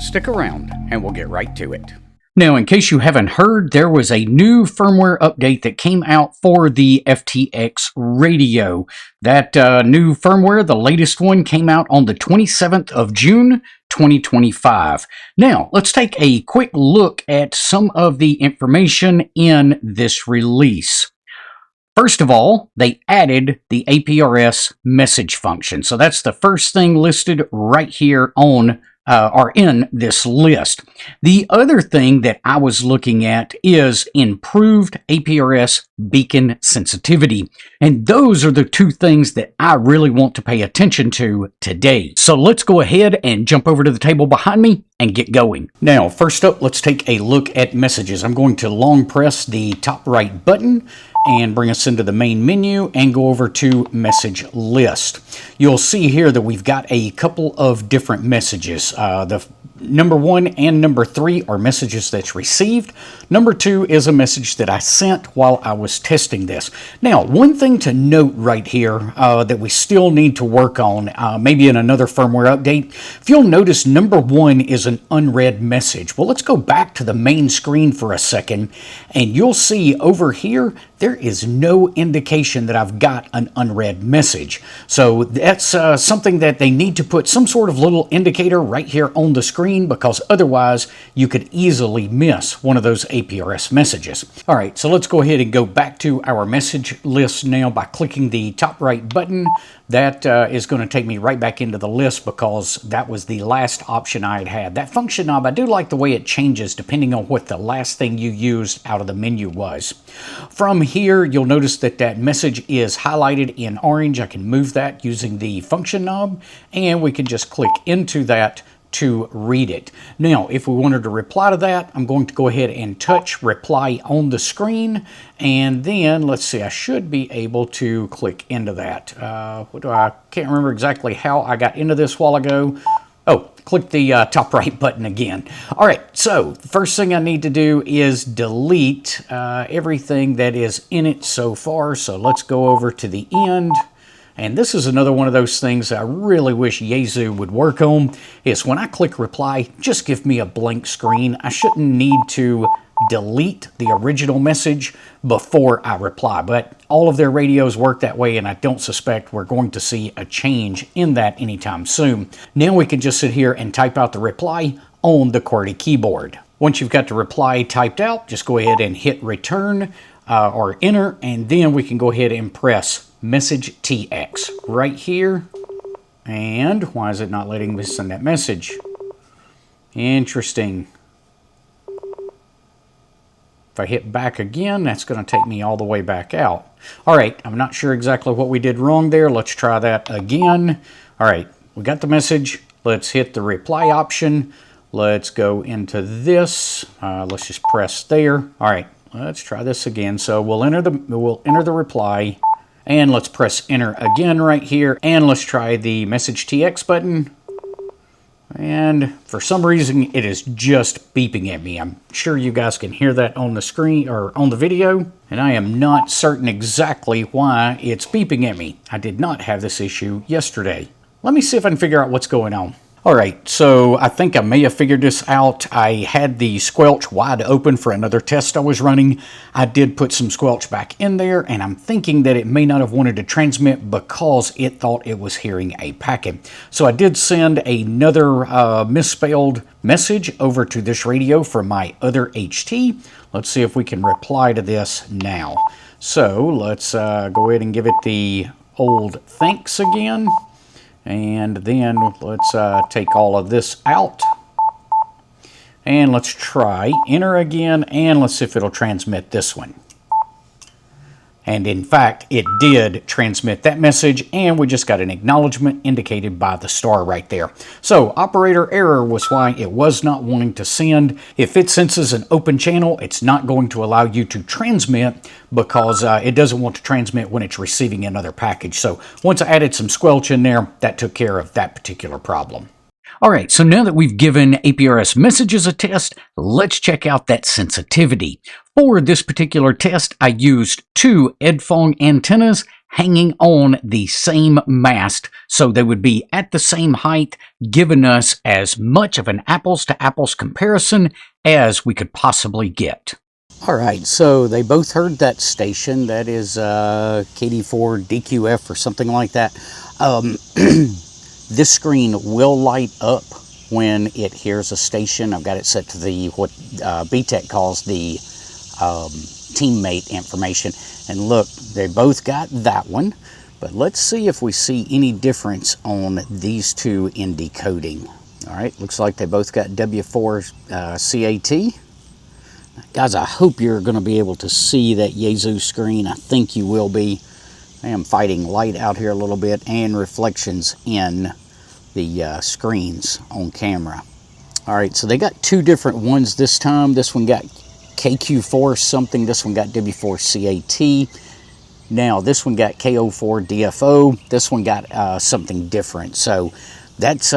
Stick around and we'll get right to it. Now, in case you haven't heard, there was a new firmware update that came out for the FTX radio. That new firmware, the latest one, came out on the 27th of June, 2025. Now, let's take a quick look at some of the information in this release. First of all, they added the APRS message function. So that's the first thing listed right here on are in this list. The other thing that I was looking at is improved APRS beacon sensitivity. And those are the two things that I really want to pay attention to today. So let's go ahead and jump over to the table behind me and get going. Now, first up, let's take a look at messages. I'm going to long press the top right button and bring us into the main menu and go over to message list. You'll see here that we've got a couple of different messages. The number 1 and number 3 are messages that's received. Number 2 is a message that I sent while I was testing this. Now, one thing to note right here that we still need to work on, maybe in another firmware update, if you'll notice, number 1 is an unread message. Well, let's go back to the main screen for a second, and you'll see over here, there is no indication that I've got an unread message. So that's something that they need to put some sort of little indicator right here on the screen, because otherwise you could easily miss one of those APRS messages. All right, so let's go ahead and go back to our message list now by clicking the top right button. That is going to take me right back into the list because that was the last option I had. That function knob, I do like the way it changes depending on what the last thing you used out of the menu was. From here, you'll notice that that message is highlighted in orange. I can move that using the function knob, and we can just click into that to read it. Now, if we wanted to reply to that, I'm going to go ahead and touch reply on the screen, and then let's see, I should be able to click into that. I can't remember exactly how I got into this while ago. Oh, click the top right button again. All right, so the first thing I need to do is delete everything that is in it so far. So let's go over to the end. And this is another one of those things I really wish Yaesu would work on, is when I click reply, just give me a blank screen. I shouldn't need to delete the original message before I reply, but all of their radios work that way, and I don't suspect we're going to see a change in that anytime soon. Now we can just sit here and type out the reply on the QWERTY keyboard. Once you've got the reply typed out, just go ahead and hit return or enter, and then we can go ahead and press message TX right here. And why is it not letting me send that message? Interesting. If I hit back again, that's going to take me all the way back out. All right, I'm not sure exactly what we did wrong there. Let's try that again. All right, we got the message. Let's hit the reply option. Let's go into this. Let's just press there. All right, let's try this again. So we'll enter the reply. And let's press enter again right here. And let's try the message TX button. And for some reason, it is just beeping at me. I'm sure you guys can hear that on the screen or on the video. And I am not certain exactly why it's beeping at me. I did not have this issue yesterday. Let me see if I can figure out what's going on. All right, so I think I may have figured this out. I had the squelch wide open for another test I was running. I did put some squelch back in there, and I'm thinking that it may not have wanted to transmit because it thought it was hearing a packet. So I did send another misspelled message over to this radio from my other HT. Let's see if we can reply to this now. So let's go ahead and give it the old thanks again. And then let's take all of this out. And let's try enter again, and let's see if it'll transmit this one. And in fact, it did transmit that message, and we just got an acknowledgement indicated by the star right there. So operator error was why it was not wanting to send. If it senses an open channel, it's not going to allow you to transmit because it doesn't want to transmit when it's receiving another package. So once I added some squelch in there, that took care of that particular problem. All right, so now that we've given APRS messages a test, let's check out that sensitivity. For this particular test, I used two Edfong antennas hanging on the same mast, so they would be at the same height, giving us as much of an apples-to-apples comparison as we could possibly get. All right, so they both heard that station. That is KD4 DQF or something like that. This screen will light up when it hears a station. I've got it set to the what BTEC calls the teammate information. And look, they both got that one. But let's see if we see any difference on these two in decoding. All right, looks like they both got W4 CAT. Guys, I hope you're going to be able to see that Yaesu screen. I think you will be. I am fighting light out here a little bit and reflections in the screens on camera. All right, so they got two different ones this time. This one got KQ4 something. This one got W4 CAT. Now, this one got KO4 DFO. This one got something different. So that's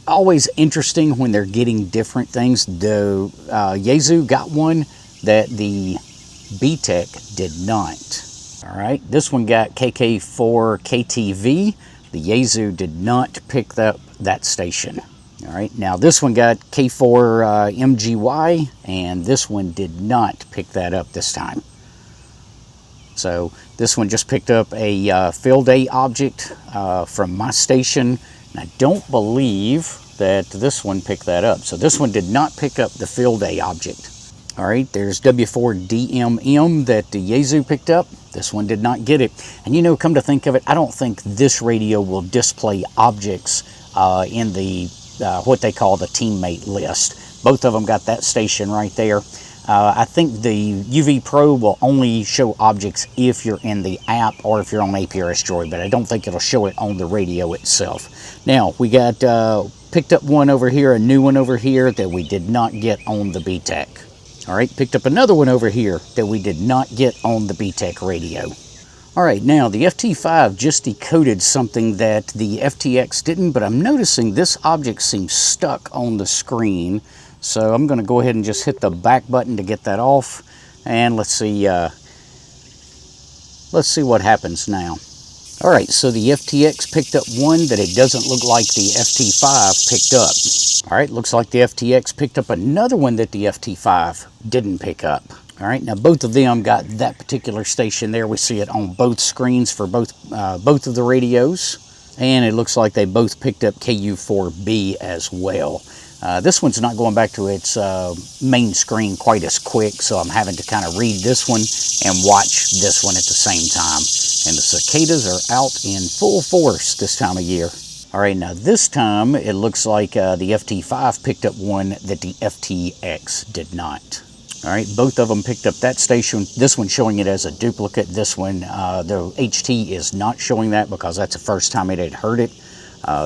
always interesting when they're getting different things. The Yaesu got one that the BTEC did not. All right, this one got KK4 KTV. The Yaesu did not pick up that station. All right, now this one got K4 MGY, and this one did not pick that up this time. So this one just picked up a field day object from my station. And I don't believe that this one picked that up. So this one did not pick up the field day object. All right, there's W4 DMM that the Yaesu picked up. This one did not get it. And you know, come to think of it, I don't think this radio will display objects in the what they call the teammate list. Both of them got that station right there. I think the UV Pro will only show objects if you're in the app or if you're on APRS Droid, but I don't think it'll show it on the radio itself. Now, we got picked up one over here, a new one over here that we did not get on the BTEC. All right, picked up another one over here that we did not get on the BTEC radio. All right, now the FT5 just decoded something that the FTX didn't, but I'm noticing this object seems stuck on the screen. So I'm going to go ahead and just hit the back button to get that off, and let's see what happens now. All right, so the FTX picked up one that it doesn't look like the FT5 picked up. All right, looks like the FTX picked up another one that the FT5 didn't pick up. All right, now both of them got that particular station there. We see it on both screens for both of the radios, and it looks like they both picked up KU4B as well. This one's not going back to its main screen quite as quick, so I'm having to kind of read this one and watch this one at the same time. And the cicadas are out in full force this time of year. All right, now this time it looks like the FT5 picked up one that the FTX did not. All right, both of them picked up that station. This one showing it as a duplicate. This one, the HT is not showing that because that's the first time it had heard it.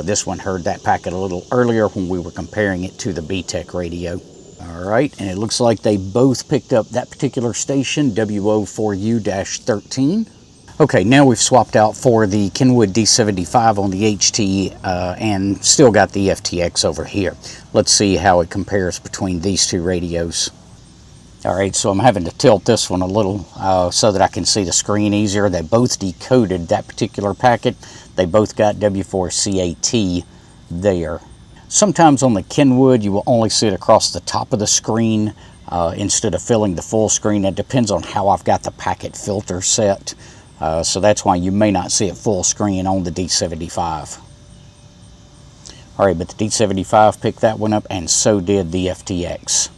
This one heard that packet a little earlier when we were comparing it to the BTEC radio. All right, and it looks like they both picked up that particular station, WO4U-13. Okay, now we've swapped out for the Kenwood D75 on the HT and still got the FTX over here. Let's see how it compares between these two radios. All right, so I'm having to tilt this one a little so that I can see the screen easier. They both decoded that particular packet. They both got W4 CAT there. Sometimes on the Kenwood, you will only see it across the top of the screen instead of filling the full screen. It depends on how I've got the packet filter set. So that's why you may not see it full screen on the D75. All right, but the D75 picked that one up, and so did the FTX.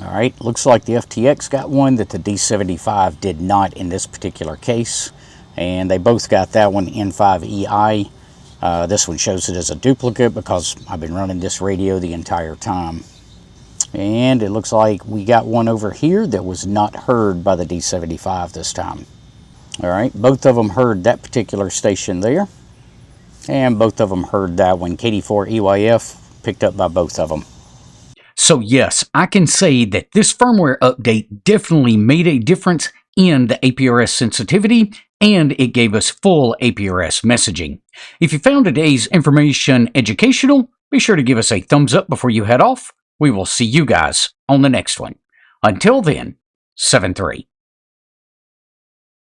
All right, looks like the FTX got one that the D75 did not in this particular case. And they both got that one N5EI. This one shows it as a duplicate because I've been running this radio the entire time. And it looks like we got one over here that was not heard by the D75 this time. All right, both of them heard that particular station there. And both of them heard that one. KD4 EYF picked up by both of them. So yes, I can say that this firmware update definitely made a difference in the APRS sensitivity, and it gave us full APRS messaging. If you found today's information educational, be sure to give us a thumbs up before you head off. We will see you guys on the next one. Until then, 7-3.